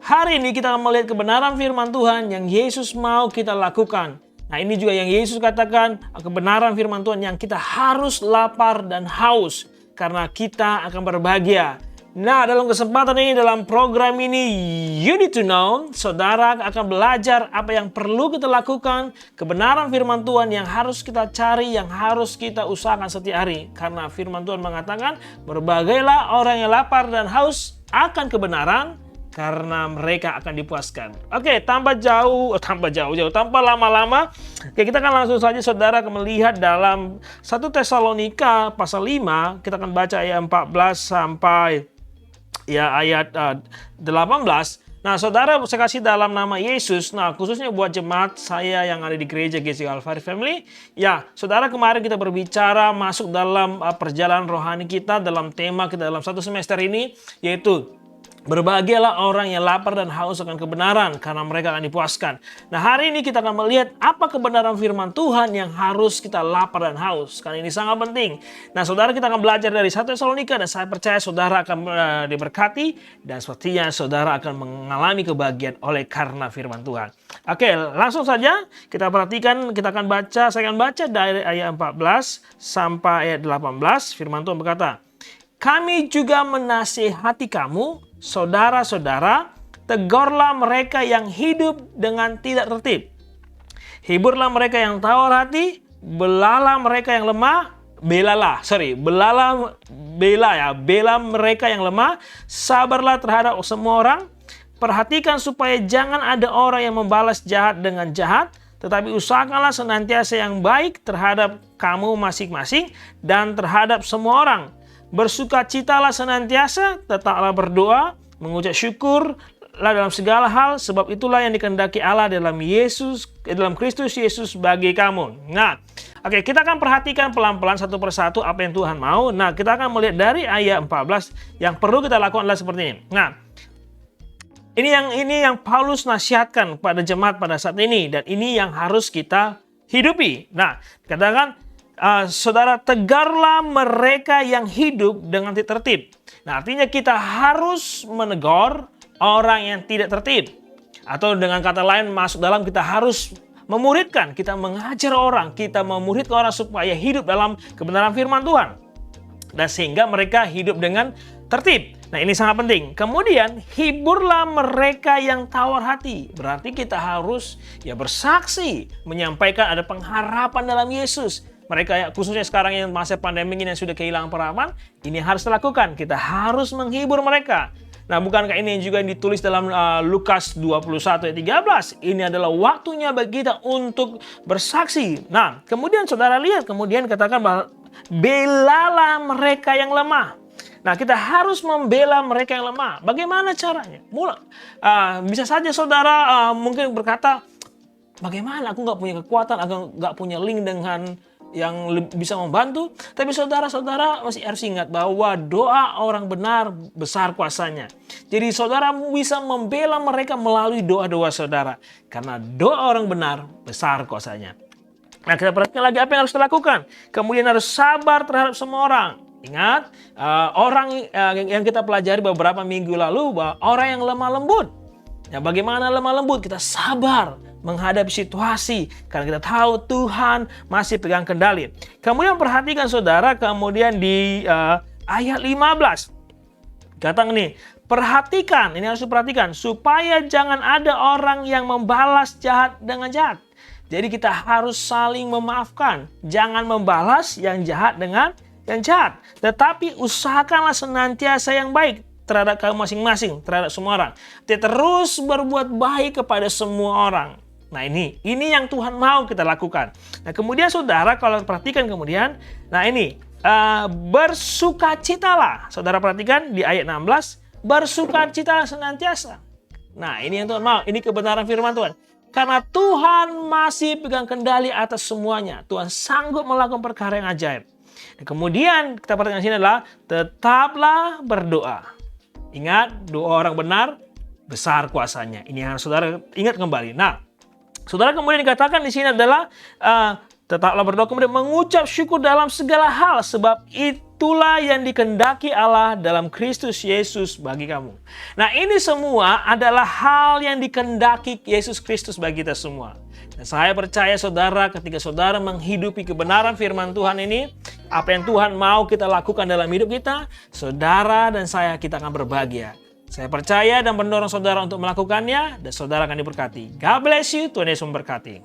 hari ini kita akan melihat kebenaran firman Tuhan yang Yesus mau kita lakukan. Nah, ini juga yang Yesus katakan, kebenaran firman Tuhan yang kita harus lapar dan haus karena kita akan berbahagia. Nah, dalam kesempatan ini, dalam program ini, You Need to Know, saudara akan belajar apa yang perlu kita lakukan, kebenaran firman Tuhan yang harus kita cari, yang harus kita usahakan setiap hari. Karena firman Tuhan mengatakan, berbahagialah orang yang lapar dan haus akan kebenaran, karena mereka akan dipuaskan. Oke, tanpa lama-lama. Oke, kita akan langsung saja saudara melihat dalam 1 Tesalonika pasal 5. Kita akan baca ayat 14 sampai ayat 18. Nah, saudara, saya kasih dalam nama Yesus. Nah, khususnya buat jemaat saya yang ada di gereja GC Calvary Family. Ya, saudara, kemarin kita berbicara masuk dalam perjalanan rohani kita dalam tema kita dalam satu semester ini, yaitu berbahagialah orang yang lapar dan haus akan kebenaran karena mereka akan dipuaskan. Nah, hari ini kita akan melihat apa kebenaran firman Tuhan yang harus kita lapar dan haus. Karena ini sangat penting. Nah, saudara, kita akan belajar dari 1 Tesalonika dan saya percaya saudara akan diberkati dan sepertinya saudara akan mengalami kebahagiaan oleh karena firman Tuhan. Oke, langsung saja kita perhatikan, saya akan baca dari ayat 14 sampai ayat 18. Firman Tuhan berkata, "Kami juga menasihati kamu, saudara-saudara, tegurlah mereka yang hidup dengan tidak tertib. Hiburlah mereka yang tawar hati, bela mereka yang lemah, bela mereka yang lemah, sabarlah terhadap semua orang. Perhatikan supaya jangan ada orang yang membalas jahat dengan jahat, tetapi usahakanlah senantiasa yang baik terhadap kamu masing-masing dan terhadap semua orang. Bersukacitalah senantiasa, tetaplah berdoa, mengucap syukurlah dalam segala hal, sebab itulah yang dikehendaki Allah dalam Kristus Yesus bagi kamu." Nah, oke, kita akan perhatikan pelan-pelan satu persatu apa yang Tuhan mau. Nah, kita akan melihat dari ayat 14 yang perlu kita lakukan adalah seperti ini. Nah, ini yang Paulus nasihatkan pada jemaat pada saat ini, dan ini yang harus kita hidupi. Nah, katakan, saudara, tegarlah mereka yang hidup dengan tidak tertib. Nah, artinya kita harus menegur orang yang tidak tertib. Atau dengan kata lain, masuk dalam kita harus memuridkan, kita mengajar orang, kita memuridkan orang supaya hidup dalam kebenaran firman Tuhan. Dan sehingga mereka hidup dengan tertib. Nah, ini sangat penting. Kemudian, hiburlah mereka yang tawar hati. Berarti kita harus bersaksi, menyampaikan ada pengharapan dalam Yesus. Mereka khususnya sekarang yang masa pandemi ini yang sudah kehilangan pengharapan, ini harus dilakukan. Kita harus menghibur mereka. Nah, bukankah ini juga ditulis dalam Lukas 21 ayat 13? Ini adalah waktunya bagi kita untuk bersaksi. Nah, kemudian saudara lihat, kemudian katakan bahwa belalah mereka yang lemah. Nah, kita harus membela mereka yang lemah. Bagaimana caranya? Bisa saja saudara mungkin berkata, bagaimana aku nggak punya kekuatan, aku nggak punya link dengan yang bisa membantu. Tapi saudara-saudara masih harus ingat bahwa doa orang benar besar kuasanya. Jadi saudara bisa membela mereka melalui doa-doa saudara. Karena doa orang benar besar kuasanya. Nah, kita perhatikan lagi apa yang harus dilakukan. Kemudian harus sabar terhadap semua orang. Ingat, orang yang kita pelajari beberapa minggu lalu, bahwa orang yang lemah lembut. Ya, bagaimana lemah lembut? Kita sabar menghadapi situasi karena kita tahu Tuhan masih pegang kendali. Kemudian perhatikan saudara, kemudian di ayat 15 kata ini, perhatikan, ini harus diperhatikan supaya jangan ada orang yang membalas jahat dengan jahat. Jadi kita harus saling memaafkan, jangan membalas yang jahat dengan yang jahat, tetapi usahakanlah senantiasa yang baik terhadap kamu masing-masing, terhadap semua orang. Dia terus berbuat baik kepada semua orang. Nah, ini yang Tuhan mau kita lakukan. Nah, kemudian saudara kalau perhatikan kemudian, nah ini bersukacitalah. Saudara perhatikan di ayat 16, bersukacitalah senantiasa. Nah, ini yang Tuhan mau. Ini kebenaran firman Tuhan. Karena Tuhan masih pegang kendali atas semuanya. Tuhan sanggup melakukan perkara yang ajaib. Dan kemudian kita perhatikan sini adalah tetaplah berdoa. Ingat, doa orang benar besar kuasanya. Ini yang saudara ingat kembali. Nah, saudara kemudian dikatakan di sini adalah Tetaplah berdoa, kemudian mengucap syukur dalam segala hal, sebab itulah yang dikehendaki Allah dalam Kristus Yesus bagi kamu. Nah, ini semua adalah hal yang dikehendaki Yesus Kristus bagi kita semua. Dan saya percaya saudara, ketika saudara menghidupi kebenaran firman Tuhan ini, apa yang Tuhan mau kita lakukan dalam hidup kita, saudara dan saya, kita akan berbahagia. Saya percaya dan mendorong saudara untuk melakukannya, dan saudara akan diberkati. God bless you, Tuhan Yesus memberkati.